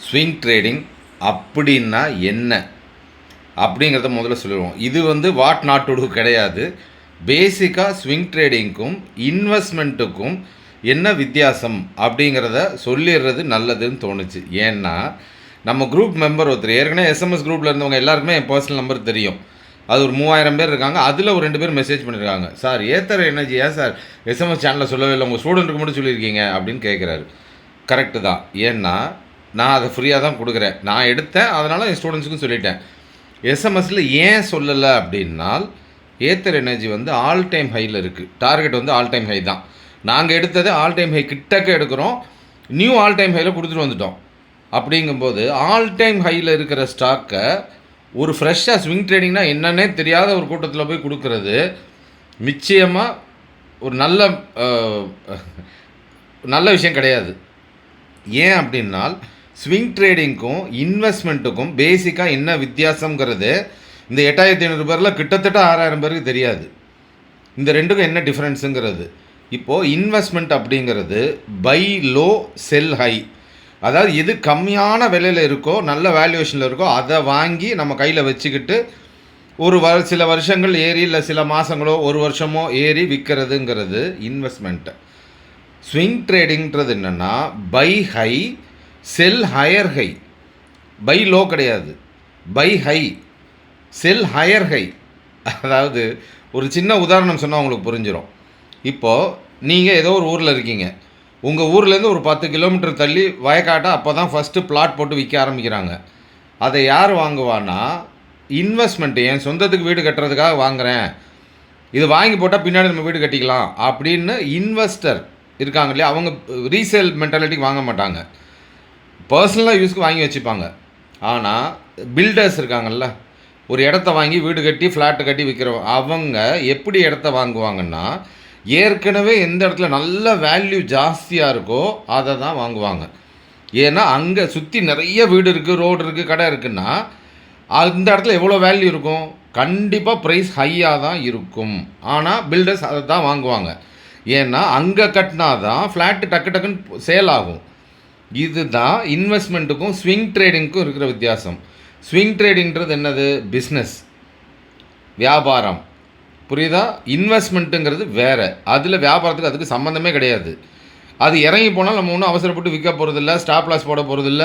Swing trading அப்படின்னா என்ன அப்படிங்கிறத முதல்ல சொல்லிடுவோம். இது வாட் நாட் டு டூ கிடையாது. பேசிக்காக ஸ்விங் ட்ரேடிங்க்கும் இன்வெஸ்ட்மெண்ட்டுக்கும் என்ன வித்தியாசம் அப்படிங்கிறத சொல்லிடுறது நல்லதுன்னு தோணுச்சு. ஏன்னா நம்ம குரூப் மெம்பர் ஒருத்தர் ஏற்கனவே எஸ்எம்எஸ் குரூப்பில் இருந்தவங்க எல்லாருக்குமே என் பர்சனல் நம்பர் தெரியும். அது ஒரு 3000 பேர் இருக்காங்க. அதில் ஒரு 2 பேர் மெசேஜ் பண்ணியிருக்காங்க, சார் ஏத்தர் எனர்ஜி ஏன் சார் எஸ்எம்எஸ் சேனலில் சொல்லவே இல்லை, உங்கள் ஸ்டூடெண்ட்டுக்கு மட்டும் சொல்லியிருக்கீங்க அப்படின்னு கேட்குறாரு. கரெக்டு தான். ஏன்னா நான் அதை ஃப்ரீயாக தான் கொடுக்குறேன். நான் எடுத்தேன், அதனால் என் ஸ்டூடெண்ட்ஸுக்கும் சொல்லிட்டேன். எஸ்எம்எஸில் ஏன் சொல்லலை அப்படின்னால் ஏத்தர் எனர்ஜி ஆல் டைம் ஹையில் இருக்குது. டார்கெட் ஆல் டைம் ஹை தான். நாங்கள் எடுத்தது ஆல் டைம் ஹை கிட்டக்க எடுக்கிறோம். நியூ ஆல் டைம் ஹையில் கொடுத்துட்டு வந்துட்டோம். அப்படிங்கும்போது ஆல் டைம் ஹையில் இருக்கிற ஸ்டாக்கை ஒரு ஃப்ரெஷ்ஷாக ஸ்விங் ட்ரேடிங்னா என்னன்னே தெரியாத ஒரு கூட்டத்தில் போய் கொடுக்கறது நிச்சயமாக ஒரு நல்ல விஷயம் கிடையாது. ஏன் அப்படின்னால் ஸ்விங் ட்ரேடிங்க்கும் இன்வெஸ்ட்மெண்ட்டுக்கும் பேசிக்காக என்ன வித்தியாசங்கிறது இந்த 8500 பேரில் கிட்டத்தட்ட 6000 பேருக்கு தெரியாது. இந்த ரெண்டுக்கும் என்ன டிஃப்ரென்ஸுங்கிறது. இப்போது இன்வெஸ்ட்மெண்ட் அப்படிங்கிறது பை லோ செல் ஹை. அதாவது எது கம்மியான விலையில் இருக்கோ, நல்ல வேல்யூவேஷனில் இருக்கோ, அதை வாங்கி நம்ம கையில் வச்சுக்கிட்டு சில வருஷங்கள் ஏறி, இல்லை சில மாதங்களோ ஒரு வருஷமோ ஏறி விற்கிறதுங்கிறது இன்வெஸ்ட்மெண்ட்டு. ஸ்விங் ட்ரேடிங்கிறது என்னென்னா buy high sell higher high. Buy low கிடையாது, buy high sell higher high. அதாவது ஒரு சின்ன உதாரணம் சொன்னால் உங்களுக்கு புரிஞ்சிடும். இப்போது நீங்கள் ஏதோ ஒரு ஊரில் இருக்கீங்க. உங்கள் ஊர்லேருந்து ஒரு 10 கிலோமீட்டர் தள்ளி வயக்காட்டை அப்போ தான் ஃபஸ்ட்டு பிளாட் போட்டு விற்க ஆரம்பிக்கிறாங்க. அதை யார் வாங்குவான்னா இன்வெஸ்ட்மெண்ட்டு, என் சொந்தத்துக்கு வீடு கட்டுறதுக்காக வாங்குகிறேன், இது வாங்கி போட்டால் பின்னாடி நம்ம வீடு கட்டிக்கலாம் அப்படின்னு இன்வெஸ்டர் இருக்காங்க இல்லையா, அவங்க ரீசேல் மென்டாலிட்டிக்கு வாங்க மாட்டாங்க, பர்சனலாக யூஸ்க்கு வாங்கி வச்சுப்பாங்க. ஆனால் பில்டர்ஸ் இருக்காங்கல்ல, ஒரு இடத்த வாங்கி வீடு கட்டி ஃப்ளாட்டு கட்டி விற்கிறவங்க, அவங்க எப்படி இடத்த வாங்குவாங்கன்னா ஏற்கனவே எந்த இடத்துல நல்ல வேல்யூ ஜாஸ்தியாக இருக்கோ அதை தான் வாங்குவாங்க. ஏன்னா அங்கே சுற்றி நிறைய வீடு இருக்குது, ரோடு இருக்குது, கடை இருக்குன்னா அந்த இடத்துல எவ்வளோ வேல்யூ இருக்கும், கண்டிப்பாக ப்ரைஸ் ஹையாக தான் இருக்கும். ஆனால் பில்டர்ஸ் அதை தான் வாங்குவாங்க. ஏன்னா அங்கே கட்டினா தான் ஃப்ளாட்டு டக்கு டக்குன்னு சேல் ஆகும். இதுதான் இன்வெஸ்ட்மெண்ட்டுக்கும் ஸ்விங் ட்ரேடிங்க்கும் இருக்கிற வித்தியாசம். ஸ்விங் ட்ரேடிங்கிறது என்னது, பிஸ்னஸ், வியாபாரம், புரியுதா? இன்வெஸ்ட்மெண்ட்டுங்கிறது வேறு. அதில் வியாபாரத்துக்கு அதுக்கு சம்மந்தமே கிடையாது. அது இறங்கி போனால் நம்ம ஒன்றும் அவசரப்பட்டு விற்க போகிறதில்ல, ஸ்டாப் லாஸ் போட போகிறதில்ல.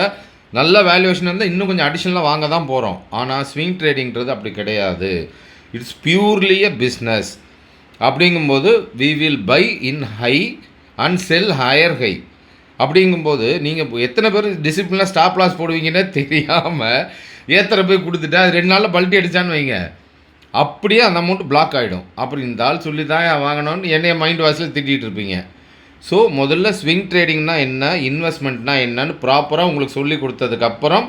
நல்ல வேல்யூவேஷன் இருந்தால் இன்னும் கொஞ்சம் அடிஷ்னலாக வாங்க தான் போகிறோம். ஆனால் ஸ்விங் ட்ரேடிங்கிறது அப்படி கிடையாது. It's purely a business. அப்படிங்கும்போது we will buy in high and sell higher high. அப்படிங்கும்போது நீங்கள் எத்தனை பேர் டிசிப்ளினாக ஸ்டாப் லாஸ் போடுவீங்கன்னே தெரியாமல் ஏத்தரை போய் கொடுத்துட்டா அது 2 நாளில் பல்ட்டி அடித்தான்னு வைங்க, அப்படியே அந்த அமௌண்ட் பிளாக் ஆகிடும். அப்புறம் இந்த ஆள் சொல்லி தான் வாங்கணும்னு என்னைய மைண்ட் வாஷில் திட்டிகிட்டு இருப்பீங்க. ஸோ முதல்ல ஸ்விங் ட்ரேடிங்னா என்ன, இன்வெஸ்ட்மெண்ட்னா என்னன்னு ப்ராப்பராக உங்களுக்கு சொல்லி கொடுத்ததுக்கப்புறம்